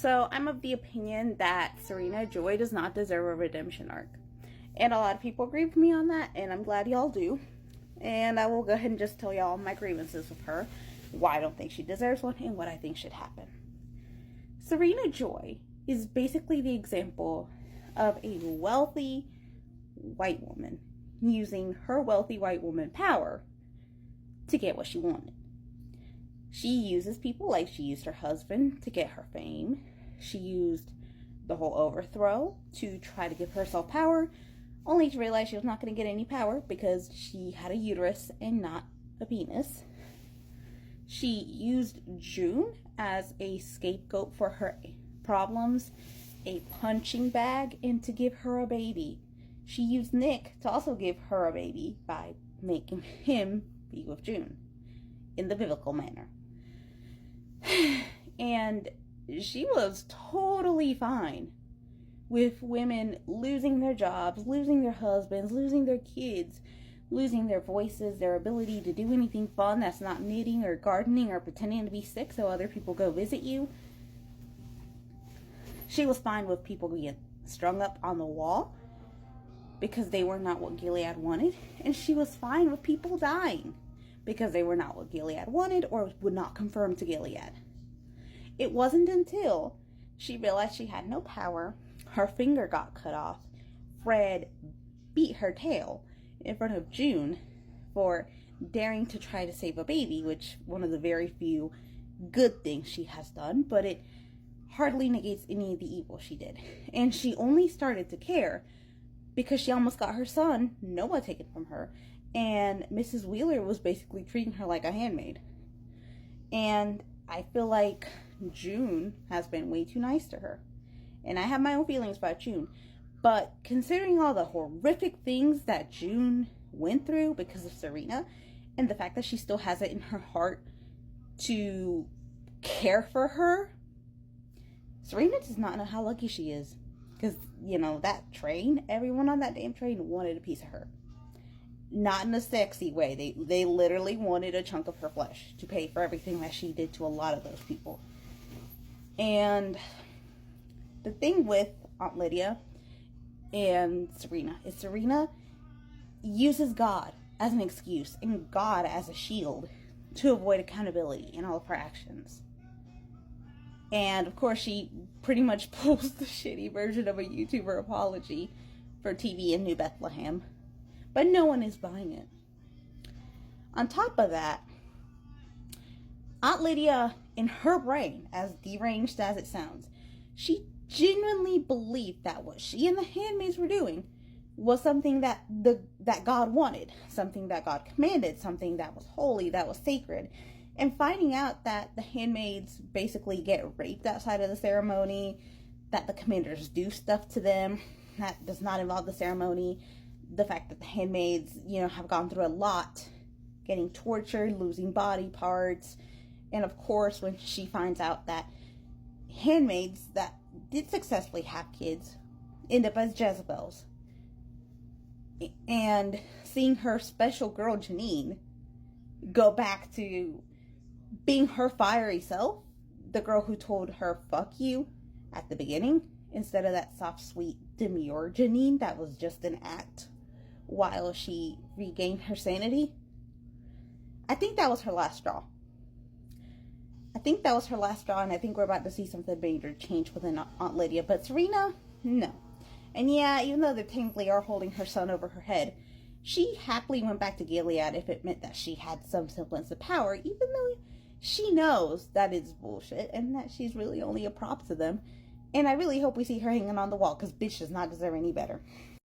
So I'm of the opinion that Serena Joy does not deserve a redemption arc. And a lot of people agree with me on that, and I'm glad y'all do. And I will go ahead and just tell y'all my grievances with her, why I don't think she deserves one, and what I think should happen. Serena Joy is basically the example of a wealthy white woman using her wealthy white woman power to get what she wanted. She uses people like she used her husband to get her fame. She used the whole overthrow to try to give herself power, only to realize she was not going to get any power because she had a uterus and not a penis. She used June as a scapegoat for her problems, a punching bag, and to give her a baby. She used Nick to also give her a baby by making him be with June in the biblical manner. And she was totally fine with women losing their jobs, losing their husbands, losing their kids, losing their voices, their ability to do anything fun that's not knitting or gardening or pretending to be sick so other people go visit you. She was fine with people being strung up on the wall because they were not what Gilead wanted. And she was fine with people dying because they were not what Gilead wanted or would not conform to Gilead. It wasn't until she realized she had no power, her finger got cut off, Fred beat her tail in front of June for daring to try to save a baby, which one of the very few good things she has done, but it hardly negates any of the evil she did. And she only started to care because she almost got her son, Noah, taken from her, and Mrs. Wheeler was basically treating her like a handmaid. And I feel like June has been way too nice to her. And I have my own feelings about June. But considering all the horrific things that June went through because of Serena, and the fact that she still has it in her heart to care for her, Serena does not know how lucky she is. Because, that train, everyone on that damn train wanted a piece of her. Not in a sexy way. They literally wanted a chunk of her flesh to pay for everything that she did to a lot of those people. And the thing with Aunt Lydia and Serena is Serena uses God as an excuse and God as a shield to avoid accountability in all of her actions. And of course she pretty much pulls the shitty version of a YouTuber apology for TV in New Bethlehem. But no one is buying it. On top of that, Aunt Lydia, in her brain, as deranged as it sounds, she genuinely believed that what she and the handmaids were doing was something that God wanted, something that God commanded, something that was holy, that was sacred. And finding out that the handmaids basically get raped outside of the ceremony, that the commanders do stuff to them that does not involve the ceremony, the fact that the handmaids, have gone through a lot, getting tortured, losing body parts. And of course, when she finds out that handmaids that did successfully have kids end up as Jezebels. And seeing her special girl, Janine, go back to being her fiery self, the girl who told her, fuck you, at the beginning, instead of that soft, sweet, demure Janine that was just an act while she regained her sanity. I think that was her last straw. And I think we're about to see something major change within Aunt Lydia. But Serena, no. And yeah, even though they technically are holding her son over her head, she happily went back to Gilead if it meant that she had some semblance of power, even though she knows that it's bullshit and that she's really only a prop to them. And I really hope we see her hanging on the wall, because bitch does not deserve any better.